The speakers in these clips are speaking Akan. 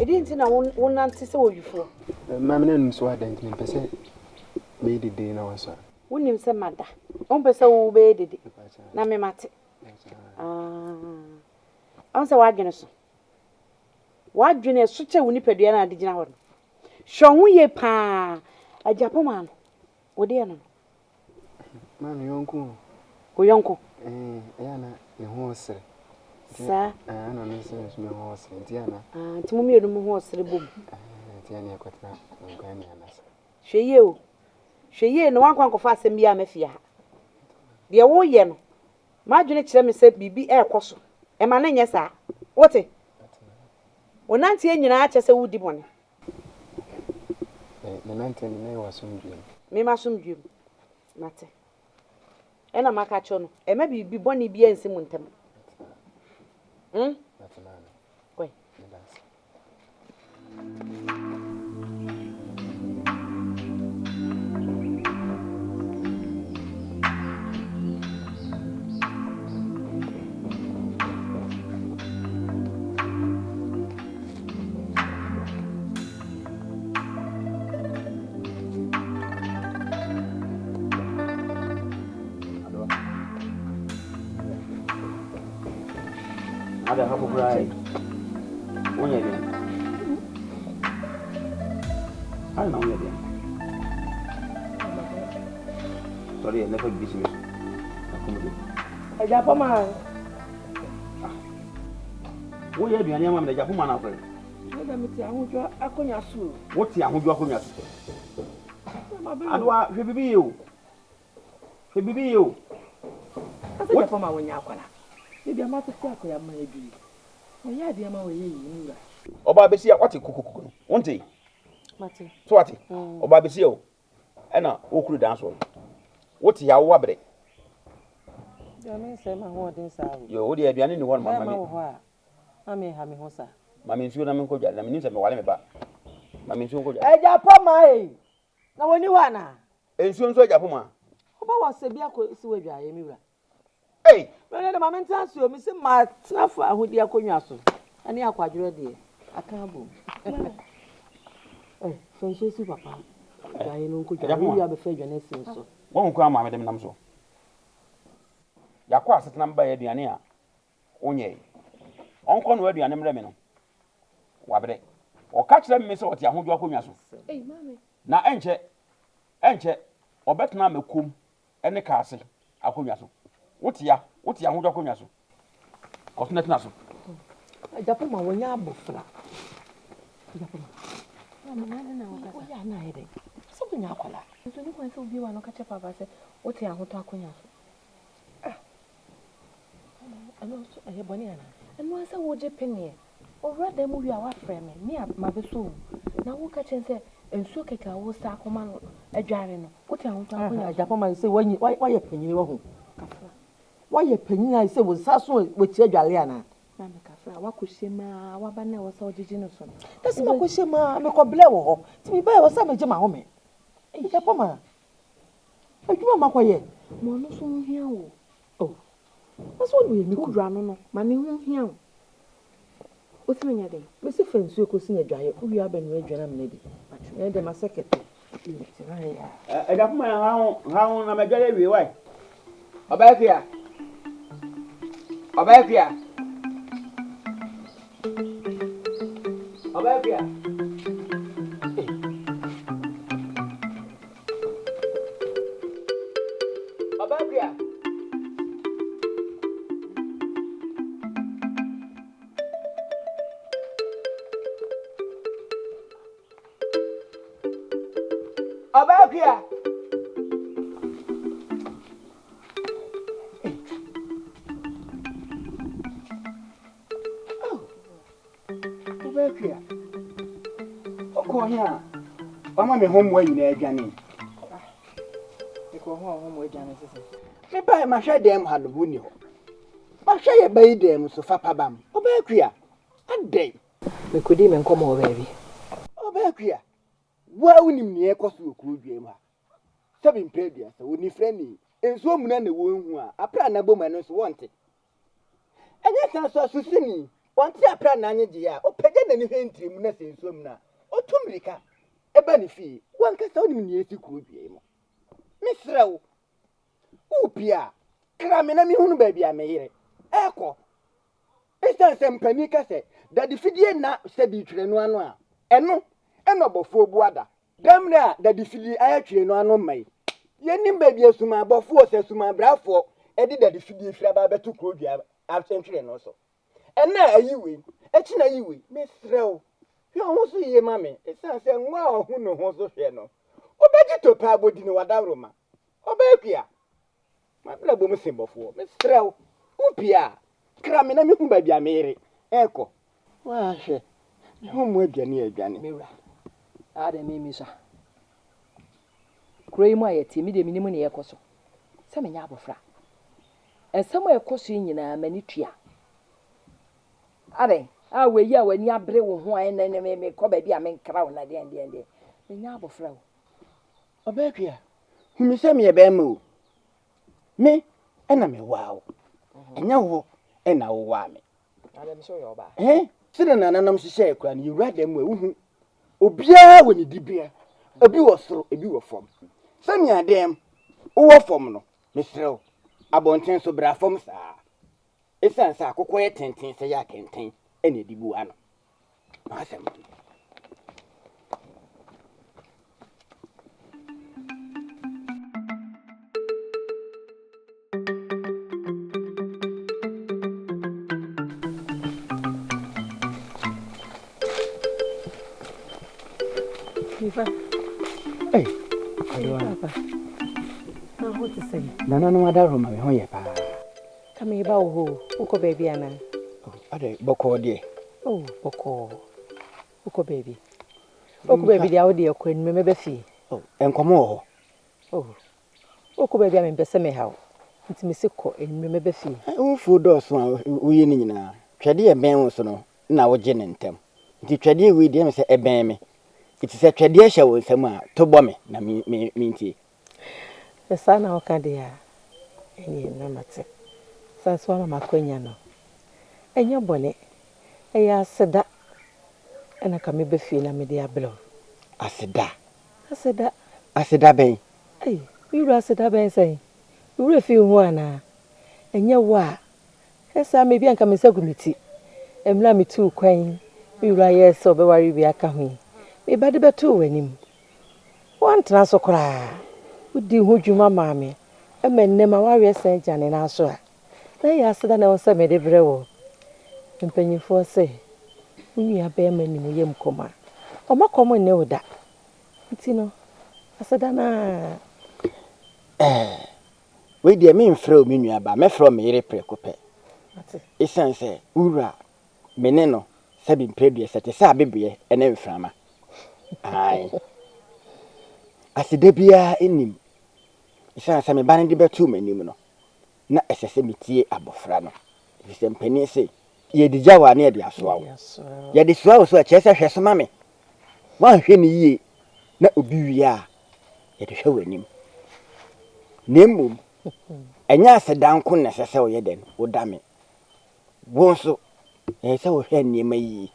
didn't know one answer so you for. Mamma and so I didn't say, made it day now, sir. Wouldn't him say, Mother. On so obeyed it. Name Mate. Answer wagoners. What junior such a Winnipediana did you? Show ye pa a Japaman. What dear no? Man, your uncle. Go uncle. Anna, your horse, sir. I don't know, sir, my horse, Diana. To me, the horse, the boom. Diana, got that. She no one can go fast and be a mafia. The old yen. Margaret tell me said, be air cosso. And my name, yes, sir. What it? When Nancy and your archers a woody one. The 19 May was some dream. Me must dream. Matter. And I'm a catch on. And maybe be bonny be and Simon Tem. Wait. Ada hapo brai. Onya dia. Ai na onya dia. Sorry, never busy me. Akomo. Japo ma. Wo ye aduane ama me Japo ma na afre. Wo da meti ahudwo akonya su. Wo ti ahudwo akonya su. Adwa hwe bibi yo. Hwe bibi yo. Asa Japo ma wonya akwala. Bibi amatu kwa ko ya ma ebi. Oya de ma wo ye yi nura. Oba besi ya kwati kukukuku no. Wonte. Mate. So wati. Oba besi yo. Ena okuru dan so. Woti ya wo abre. Ya me se ma ho den sa wo. Yo wo de aduane ni won mama Ma mi. wo ho a. Ame ha me ho sa. Mama nsuo na me nko dwa na me nim se me wale me ba. Mama nsuo nko dwa. Japo ma e. Na woni wa na. Nsuo nso Japo ma. Oba wa se bia ko si wa dwa ye mi wura. Hey, me na mama nta so mi se ma trafo ahodi akonwa so. Ani akwadwere de. Aka bo. Fenso si papa. Gaye no nko dwa. Wi abefa dwa na sin so. Won ko ama me dem nam so. Yakwa asetena mba ya aduane a onye. Onko no aduane mre me no. Wabre. O ka kire me se oti ahodwo akonwa so. Mama. Na enche obetena makum ene ka ase akonwa so. Woti ahodwo akonwa so. Kosuna tena so. Japo ma wonya abofra. Japo ma. Mama na wo O ya na ede. So wonya akwala. so ni kwan se obi wa no ka che papa se woti ahoto akonya so. Ano so e boni ana. Eno ase wo je penie. Owura dem wi a wa frɛ me. Me ma be so. Na wo ka chen se ensuo keka wo sa akoma no adware no. Woti ahoto akonya. Japo ma se wanyi wa ye panyini wo ho. Kafra. Wa ye panyina se wo sa so wo ti adware ana. Na me kafra wa kohyema wa ba na wo sa ogigi no so. Tasi ma kohyema me ko ble wo ho. Ti mi ba wo sa me je ma ho me. Japo ma. Adwuma makoye. Mo no so hia wo. Oh. Aso wo ye mi ku Udra no no. Ma ne ho hia wo. Oti menya den. me se fensu ko si na dwaye. Uwi abanu adwana me bi. E de ma sekete. Japo ma ha na me gale wi wai. Obafia. Obafia. Obafia. Obafia. Oko hia. Mama me homo yi na adwane. Ko homo adwane sese. Me ba ma hwe dem ha no buni ho. Ma hwe ye bayi dem so fa pabam. Obakua. Adai. Me kodi me nkomo baby. Obakua. Wa unim ne ekoso okuru dwem ha. Sabi mpredua so oni frani. Enso omuna na wo hu a. Apra na boma no so wonte. Enye san so susini. wanti apra na anye gye ya opagya na ni hwentiri mu na sensom na otumrika eba ni fi wankasa onim ni esi kuro bia mu misra wo upia krame na mi hunu ba bia meyere eko estanse mpani kase dadi fidie na se bi twere no ano a eno bofo buada damna dadi fili ayatwere no ano mai yenim ba bia suma bofo se suma brafo edi dadi fidie fira ba betu kuro bia absentwere no so ena ayiwe echi na ayiwe mesrew hwe ho so ye mame esanse nwa ohu no ho so hwe no obeji to pa abodi no wadawroma obekua mabla bom simbofo mesrew upia krame na mehu ba bia mere eko wa hwe ho mu aduane mewra Aden mimisa kuro yi mu ayeti mi de minimu ne yekoso se menya abofra ensam ekoso nyina mani tua Aden we yi a wani abre wo ho an na me ko ba bia me nkra wo na de menya abofra wo obekua humi se me be ma o me ena me waawo enya wo ena wo wa me Aden so yo ba sire na nanam hyehyɛ akura ne yura dem we hu obia woni dibia ebi wo soro ebi wo fom sami adem wo fom no mesrew abonten so bra fom saa esansa akokɔ yɛ tenten sɛ yɛ akenten ene dibu ano asɛm Papa. What to say? Nana no ada roma me ho ye pa. Come ba wo uko baby ana. Ade boko de. Oh, boko. Uko baby. Uko baby dia wo de akwa nime me be fi. Oh, enkomo ho. Oh. Uko baby am pese me hawo. Nti me se ko enime me be fi. Unfu do so uye ni nyina. Twede ye ben wo so no na wo gye ne ntem. Nti twede we de me se eben me. It is a tradition with some to bomb na minty. The son of Cadia, any namate. Sans one of my queniano. And your bonnet, a said that, and I come be feel a media blow. I said that. I said that, bay. Hey, you said that, bay, say. You refuse one, and your wa. Yes, I may be and come in Agudie. And let me too, quain. You lie so very be a coming. Me bade beto wanim wan tena so kra udi hu dwuma maame e menne ma wawe san jane na so a na ya aseda na won me de brɛ wo mpanyifo se unua be ma nim yem koma o makomo ne oda nti no aseda na we de me mfrɛ o me nua ba me frɛ me yere prekope ati esanse ura mene no sabi mpredue sete sa bebie ene mframa ai aside bia enim isa me ban de betu manim no na esese metie abofra no efisɛ mpani se ye digya wa na ye de asoa wo ye de soa wo so a kyese hwɛ ma me wan hwɛ ni yie na obi wi a ye de hwɛ wanim nemmom enya asedanko na sese wo ye den wo da me wo so se wo hwɛ niema yi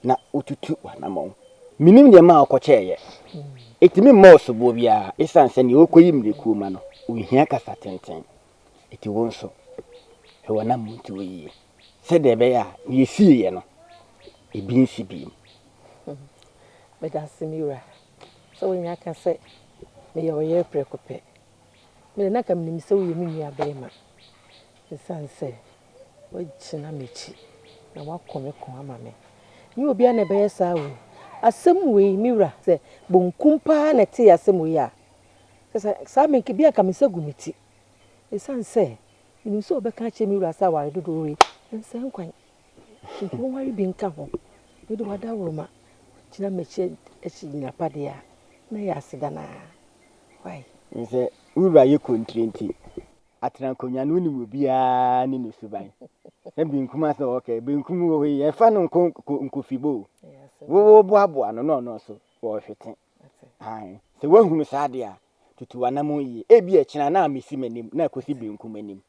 na ututu wa na mo minim de ma akɔkyɛɛ etimi mɔso bo bia esanse ne okoyi mreku ma no ohia kasa tenten eti wonso he wana muntu yi se de be ya yesi ye no ebi nsi bi me da simira so when ya ka se me ye oye prekope me na ka minim se wo ye minua be ma esanse wo china mechi na wakome ko ama me ni obi a na be yesa wo asemwe mira se bonkumpa na te asemwe a sa me ke bia ka me sagumiti esanse ni so obeka che mira sa ware dodo we nsa nkwan nko ware bi nka ho we do wada woroma china meche echi na pade a na ya aseda na why nse ura ye kontrenti atran konya no ni bia ni no Suban e bi nkuma so okay bi nkum wo ye fa no nkofibo wo boaboa no no so wo hwete ai se wahunu saade a tutu anam yi e bi akina na amesi manim na akosi bi nkum anim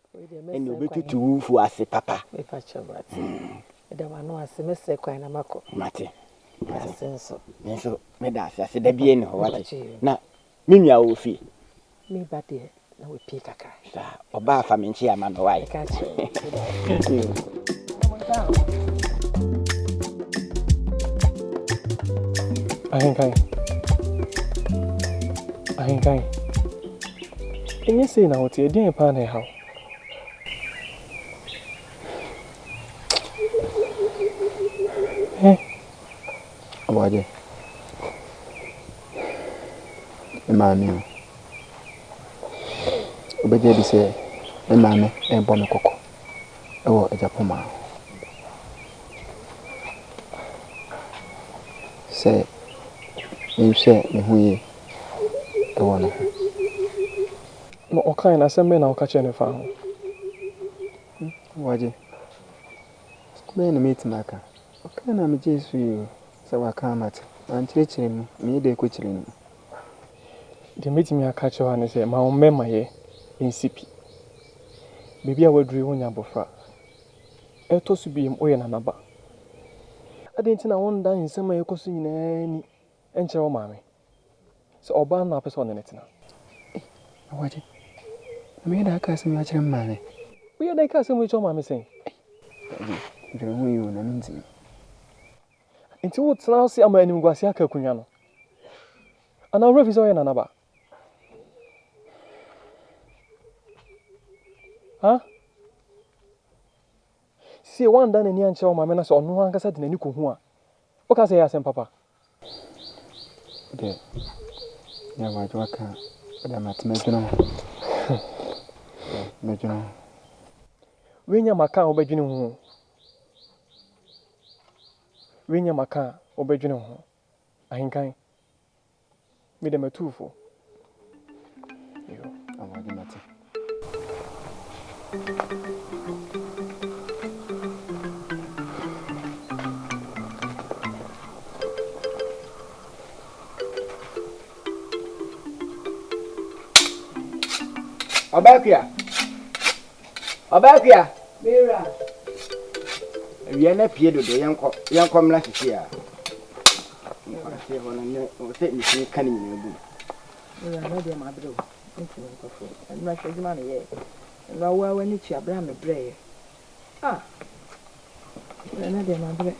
ene obetutu wufu ase papa we pa chabati da wano asemese kwa na mako mate asenso nso me da ase da bie ni ho wate na minua wo fi me bade na we pi kakra sa oba afa me nchi ama no wai ka che ahenkan enye sei na wote edin pa na ha Awaje. Emmanuel. Obeje bi se Emmanuel bo me koko. Ewo ejapoma. Se nse me huye ewo no. no okai na sembe na okache ne fa ho Awaje. Me na metimaka. Okai na me Jesu yo. Se waka mate. Anchirechire mu. Me de ko chire mu. de metimi aka che wa ne se ma o mema ye nsipi bibia waduru wonya bofra eto su biem oye na naba adenti na won dan nsema ekosu nyina ni enche wo maame se oba na pese on netina Awaje. Me da aka asem ya chire maame. wo ye da aka asem wo cho maame sen Ndre hu yo na nti. enti wo tena se ama anim gwase aka kunya no ana wo refiso oye na naba ha si wanda na ni anche wo maame na se ono ankasa de nani ko hu a o ka se ya asem papa De. Ya waje waka da matime dwuno. Me dwuno. wenya maka obedwene ho wenya maka obedwene ho ahinkan me de matufo yo Awaje mate. Obakia Mira wie na pie dodo yenko mla sisi a se wona ne o se ni se kan ni bu Mira na de ma bro nti nko fo na hweduma ne ye na wa wani chi abra me bre ah na de ma bre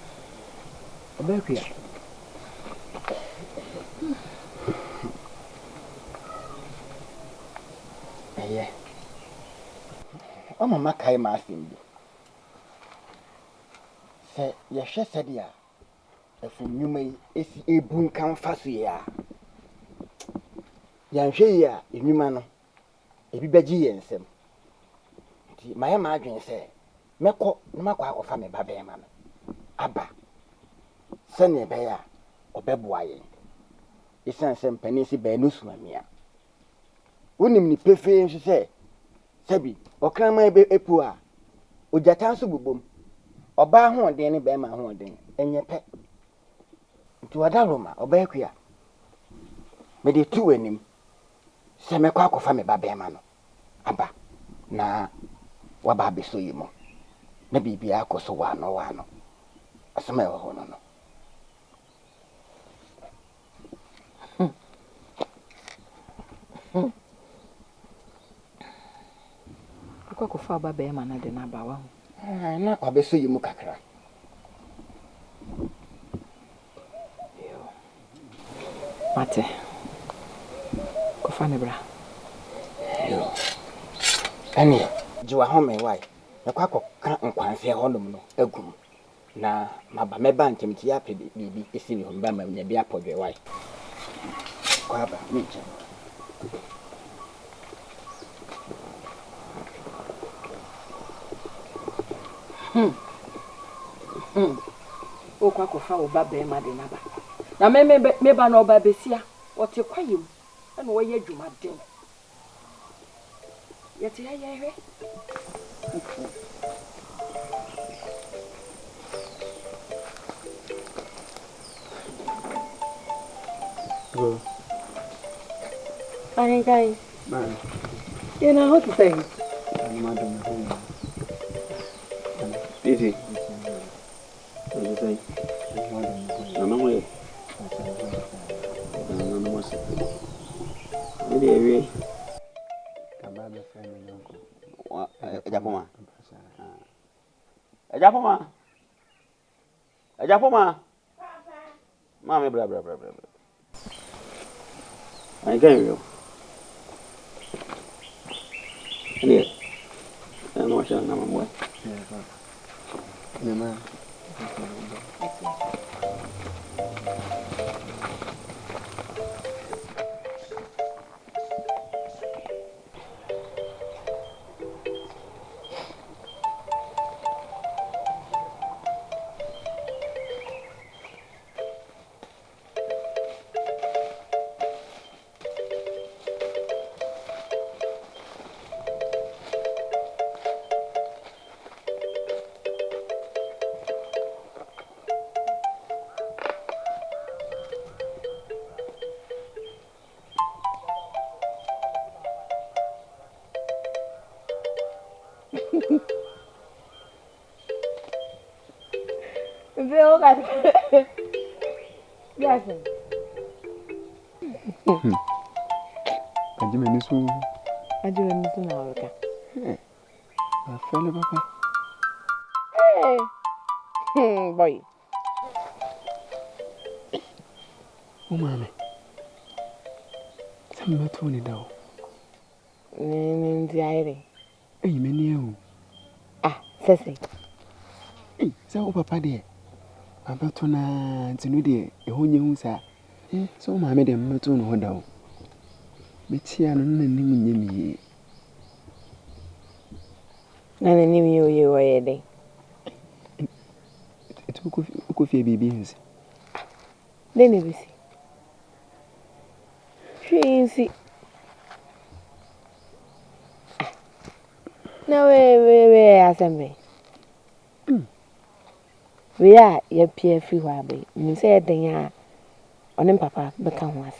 Obakia eye mama kai ma asimbi se ye hwe sede a afu nwuma yi esi ebun kan faso ya ya hwe ya enwuma no ebi beji ye nsem ti maye ma adwen se mekọ na makọ akọfa me ba be ma no aba se ne be ya obeboa ye isan se mpani si be no sumamia wonim ni pefe nso se sabi okrama ebe epu a ojata so bubom oba ho den ne be ma ho den enye pe nti wada roma oba ekua me de tu anim se me kwa akọfa me ba be ma no aba na waba beso yimo na bibia akoso wa no asema yo ho no kwa kufa baba ema na de na ba wa na kwa beso yimo kakra mate kufa ne bra yo ani jiwa ho me wai na kwa ka nkwanse ho no agum na maba meba ntemti ya pe bibi esi ni ho mba ma nya bi apodwe wai kwa ba mecha o kwa kufa o baba ema de na ba na me ba na oba besia o te kwayem na wo ye adwuma den ye te ya hwe Go. Arengai Man. ina hotu sai Madam home. Easy. Ejapoma. Ejapoma. Mama, bra. I get you. Any, I know what you're not. Yeah, man. Yes. Can you manage to? I do anything now. I fell papa. Hey. Boy. Oh, mammy. Some not only down. Diary. Hey, many. Sissy. Hey, so papa dear. About to na to know dear, a whole new sir. So, mammy, them not on hold down. Metiano and Nimi. None of you were a day. It took babies. Then you see. She see. No way, assembly. We are your peer free wabby. You said the on papa become was.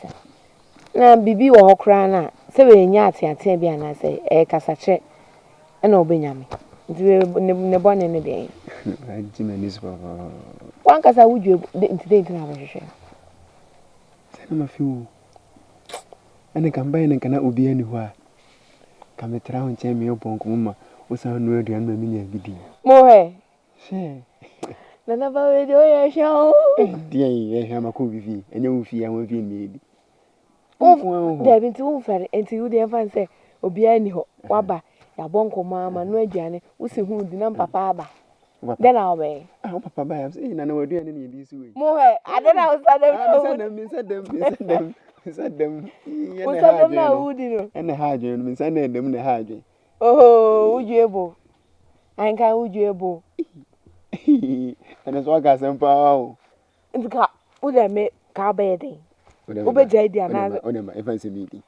Now, Bibi or Crana, 7 yards and Tabian, I say, a cassache, and Obenyami. The born in the day. Jimmy is papa. One casa would you today to have a share? Send him a few. And I can buy and cannot be anywhere. Come a round champion upon Kuma, was our new and mammy Agudie. More. Say, The number video show. dear, I am a cool fee, and you fee I will be maybe. Oh, there have been 2 ferry until you dear fancy, or be any wabba, ya bonko mamma, no Johnny, who see who the number papa. Then I'll be. Oh, papa, I have seen I know do any this way. More, I don't know, Said them. What's that now, would you? And the hard and send them the hard. Oh, Yeboah. I can't would Yeboah. And as well as some power. In the car, would I make car bedding? Obey Jady and on my fancy meeting.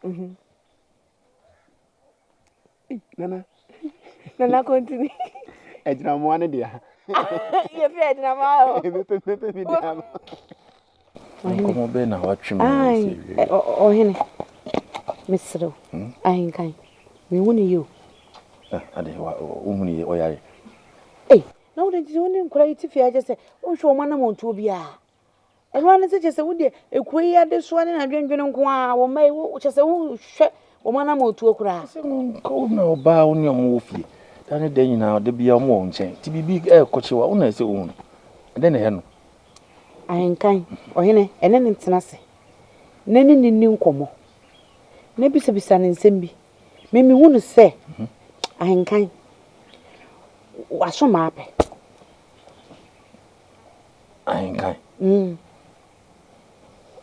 Nana, Nana continue. I didn't want to dear. You're afraid now. Come on, Ben, watch him. Oh, Henny. Mr. I ain't kind. We won you. I didn't only or Hey, no, that you wouldn't cry if I just say, oh, show one amount to be. And one is just a woody, a queer this one and I drink on qua or may, which is a whole shut or one amount to a crass. Cold now, bow on your movie. Then a day now, there be a more change. To be big air coach your own as own. And then a hen. I ain't kind. Or Henny, and then it's nothing. Nanny new como. Maybe Sabisan and Simbi. Maybe wouldn't say, I ain't kind. What's your map? I ain't kind.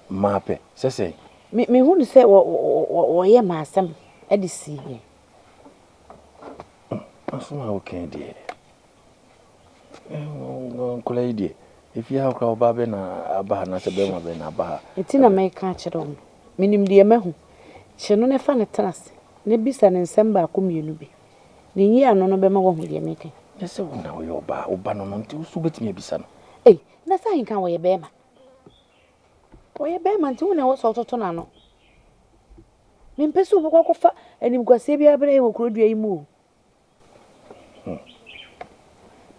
Mape, say. Me wouldn't say, or yeah, my son, Eddie see here. That's my okay, dear. Lady, if you have called Babena, a bar, not a Boamah, a bar. It's in a make catch it on. Minim dear Mehu. She no fan at us. Nebisan and Samba come you be. The year no Bema won't be making. Yes, so now your bar, or Bannon until Subat may be son. Eh, that's how you can wear Bema. Or a Bema too, now sort of tonano. Mimpesu walk off and you go Sabia Brave could you move.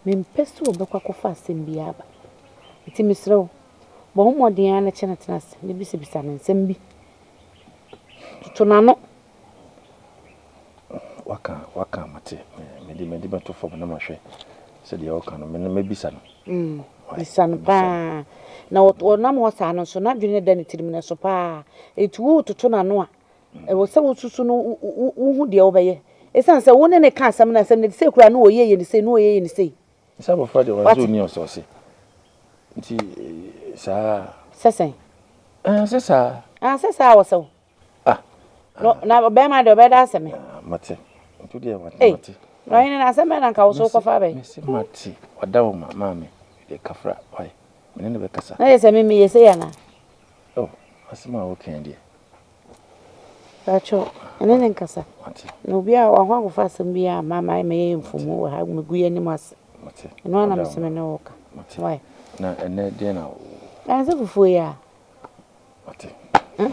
Mimpesu walk off in Biaba. It's Miss Row. But more Diana Chenatas, the Bissibisan and Sembi. Tonano. Waka, Mate, mede beto fam na mahwɛ sɛ deɛ ɔka no me mebisa no bisa no paa na ɔnam hɔ saa no so na dwene da ne tirim ne so paa ɛti wo toto n'ano a ɛwɔ sɛ wosusu no wohu deɛ wobɛyɛ ɛsiane sɛ wo ne ne ka asɛm no asɛm no de sɛ kura no ɔyɛyɛ ne sei no ɔyɛyɛ ne sei sɛ abɔfra deɛ ɔyɛ sɛ ɔni ɔsɔɔse nti saa sɛsɛn sɛ saa sɛ saa wɔ sɛ wo na ɔbɛrima deɛ ɔbɛda asɛm mate nto deɛ mate na ɔhene no asɛm na nka wo so wokɔfa bɛ mese mate ɔda wo ma maame deɛ kafra wae mene ne bɛkasa na yɛ sɛ memeyɛ sei ana asɛm a wokan deɛ Pacho, ene ne nkasa. Na obi a wa ho afa asɛm bi a mama me mfumu wɔ ha megu yɛ nim ase. Eno ana meseme ne woka. Why? Na ene de na. Na se fufu ya. Why?